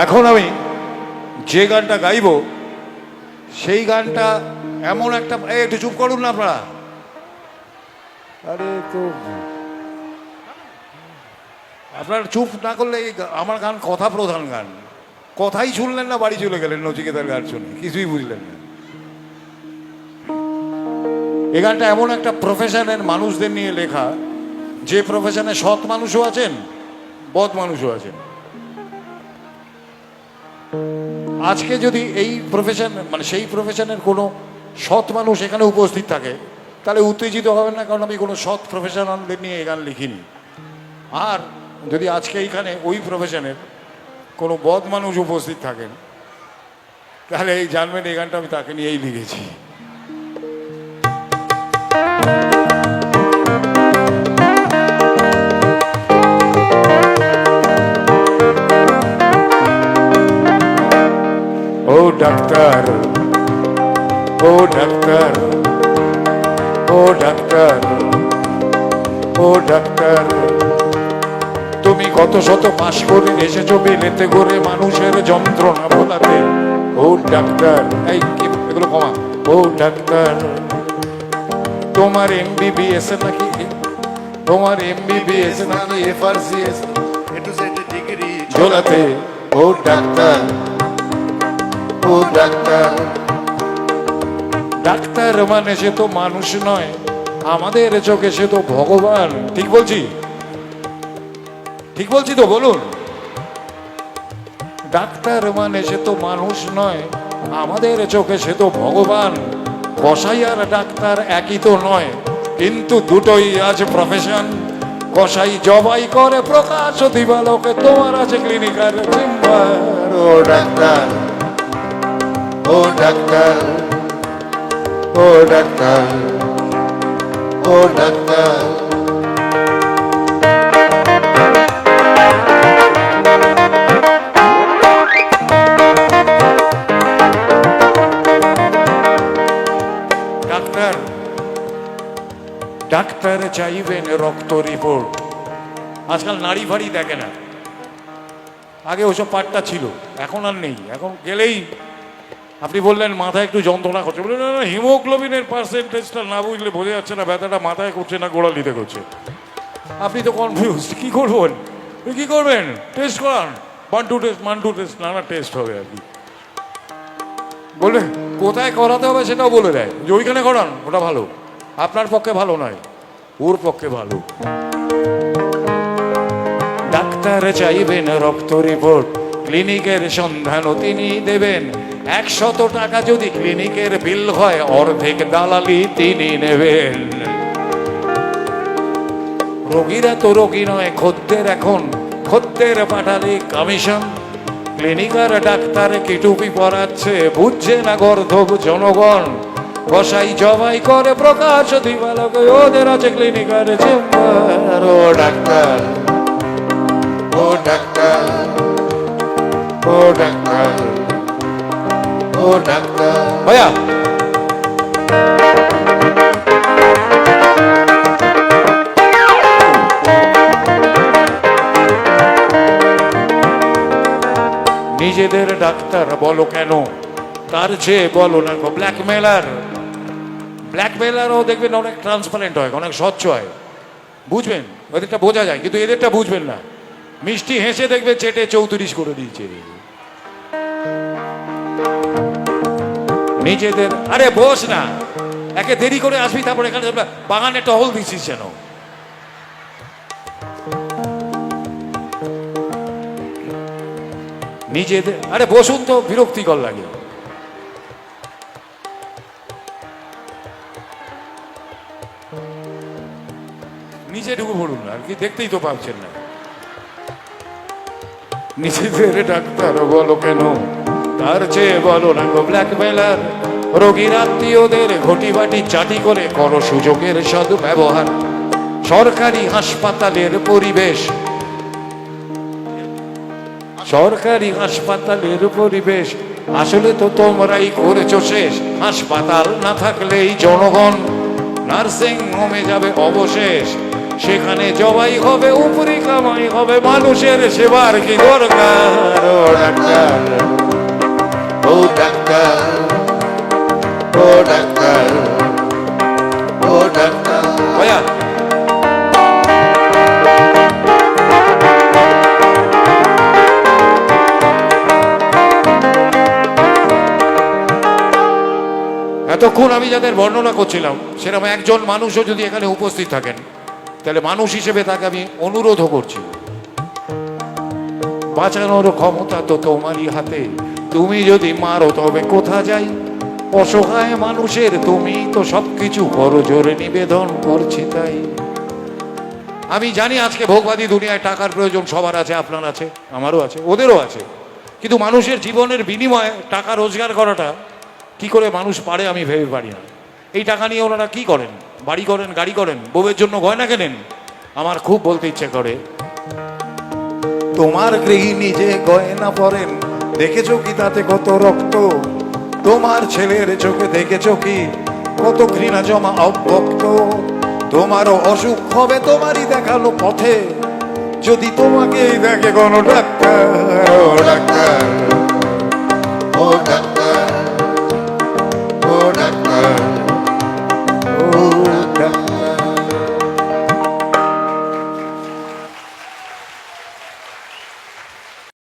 এখন আমি যে গানটা গাইব সেই গানটা এমন একটা, একটু চুপ করুন না আপনারা। আরে তো আপনারা চুপ না করলে আমার গান কথা প্রধান গান, কথাই শুনলেন না, বাড়ি চলে গেলেন নচিকেতার গান শুনে, কিছুই বুঝলেন না। এই গানটা এমন একটা প্রফেশনের মানুষদের নিয়ে লেখা, যে প্রফেশনে সৎ মানুষও আছেন, বদ মানুষও আছেন। আজকে যদি এই প্রফেশন, মানে সেই প্রফেশনের কোনো সৎ মানুষ এখানে উপস্থিত থাকে, তাহলে উত্তেজিত হবেন না, কারণ আমি কোনো সৎ প্রফেশনালদের নিয়ে এই গান লিখিনি। আর যদি আজকে এইখানে ওই প্রফেশনের কোনো বদ মানুষ উপস্থিত থাকেন, তাহলে এই জানবেন এই গানটা আমি তাকে নিয়েই লিখেছি। ও ডাক্তার, ও ডাক্তার, ও ডাক্তার, ও ডাক্তার, তুমি কত শত পাশ করে এসেছো বিলেতে করে মানুষের যন্ত্রণা ভোলাতে। ও ডাক্তার, এই এগুলো কমা। ও ডাক্তার, তোমার এমবিবিএস নাকি, তোমার এমবিবিএস নাকি এফআরসিএস ডিগ্রি ঝোলাতে। ও ডাক্তার, ও ডাক্তার, ডাক্তার মানে সে তো মানুষ নয়, আমাদের চোখে সে তো ভগবান। ঠিক বলছি? ঠিক বলছি তো? বলুন। ডাক্তার মানে সে তো মানুষ নয়, আমাদের চোখে সে তো ভগবান। কসাই আর ডাক্তার একই তো নয়, কিন্তু দুটোই আছে প্রফেশন। কসাই জবাই করে প্রকাশ দিবালোকে, তোমার আছে ক্লিনিকার চেম্বার। ও ডাক্তার, ও ডাক্তার, ও ডাক্তার, ও ডাক্তার, ডাক্তার, ডাক্তার চাইবেন রক্ত রিপোর্ট। আজকাল নারী ফাড়ি দেখে না, আগে ওসব পাটটা ছিল, এখন আর নেই। এখন গেলেই আপনি বললেন মাথায় একটু যন্ত্রণা করছে, বললেন না না, হিমোগ্লোবিনের পার্সেন্টেজটা না বুঝলে বোঝা যাচ্ছে না ব্যথাটা মাথায় করছে না গোড়ালিতে করছে। আপনি তো কনফিউজ, কি করবেন? কি করবেন? টেস্ট করান, 1 2 টেস্ট, 1 2 টেস্ট, নানা টেস্ট হবে আর কি। বলবে কোথায় করাতে হবে সেটাও বলে দেয়, যে ওইখানে করান, ওটা ভালো। আপনার পক্ষে ভালো নয়, ওর পক্ষে ভালো। ডাক্তার চাইবেন রক্ত রিপোর্ট, ক্লিনিকের সন্ধানও তিনি দেবেন। 100 টাকা যদি ক্লিনিকের বিল হয়, অর্ধেক দালালি তিনি নেবেন। রোগীরা তো রোগী নয়, খদ্দের এখন, খদ্দের পাঠালে কমিশন। ক্লিনিকার ডাক্তার কি টুপি পরাচ্ছে, বুঝছে না গর্ধব জনগণ। কসাই জবাই করে প্রকাশ দিবালোকে, ওদের আছে ক্লিনিকার চেম্বার। ও ডাক্তার, ও ডাক্তার, ও ডাক্তার, ও ডাক্তার। ভাইয়া নিজেদের ডাক্তার বলো কেন, তার চেয়ে বলো না গো ব্ল্যাকমেলার। ব্ল্যাকমেলারও দেখবেন অনেক ট্রান্সপারেন্ট হয়, অনেক স্বচ্ছ হয়, বুঝবেন? ওদেরটা বোঝা যায়, কিন্তু এদেরটা বুঝবেন না। মিষ্টি হেসে দেখবে চেটে 34 করে দিয়েছে নিজেদের। আরে বস না, একে দেরি করে আসবি, তারপর এখানে বাগানে টহল দিচ্ছিস যেন। নিজেদের, আরে বসুন তো, বিরক্তিকর লাগে। নিচে ঢুকে পড়ুন আর কি, দেখতেই তো পাচ্ছেন না। নিজেদের ডাক্তার বলো কেন, তার চেয়ে বলো না গো ব্ল্যাকমেলার। রোগীর আত্মীয়দের ঘটি বাটি চাটি করে করো সুযোগের সদ্ব্যবহার। সরকারি হাসপাতালের পরিবেশ, সরকারি হাসপাতালের পরিবেশ আসলে তো তোমরাই করেছো শেষ। হাসপাতাল না থাকলেই জনগণ নার্সিং হোমে যাবে অবশেষ। সেখানে জবাই হবে উপরি কামাই হবে, মানুষের সেবার কি দরকার? ও ডাক্তার, ও ডাক্তার, ও ডাক্তার, ও ডাক্তার। ভাইয়া এতক্ষণ আমি যাদের বর্ণনা করছিলাম সেরকম একজন মানুষও যদি এখানে উপস্থিত থাকেন, তাহলে মানুষ হিসেবে তাকে আমি অনুরোধও করছি, বাঁচানোর ক্ষমতা তো তোমারই হাতে, তুমি যদি মারো তবে কোথা যাই? অসহায় মানুষের তুমি তো সবকিছু করো জোরে নিবেদন করছি তাই। আমি জানি আজকে ভোগবাদী দুনিয়ায় টাকার প্রয়োজন সবার আছে, আপনার আছে, আমারও আছে, ওদেরও আছে, কিন্তু মানুষের জীবনের বিনিময়ে টাকা রোজগার করাটা কি করে মানুষ পারে আমি ভেবে পারি না। এই টাকা নিয়ে ওনারা কি করেন? বাড়ি করেন, গাড়ি করেন, বউয়ের জন্য গয়না কেনেন। আমার খুব বলতে ইচ্ছে করে, তোমার গৃহিণী যে গয়না পরেন, দেখেছো কি তাতে কত রক্ত? তোমার ছেলের চোখে দেখেছো কি কত ঘৃণা জমা অব্যক্ত? তোমারও অসুখ হবে তোমারই দেখালো পথে, যদি তোমাকেই দেখে কোনো ডাক্তার, ও ডাক্তার।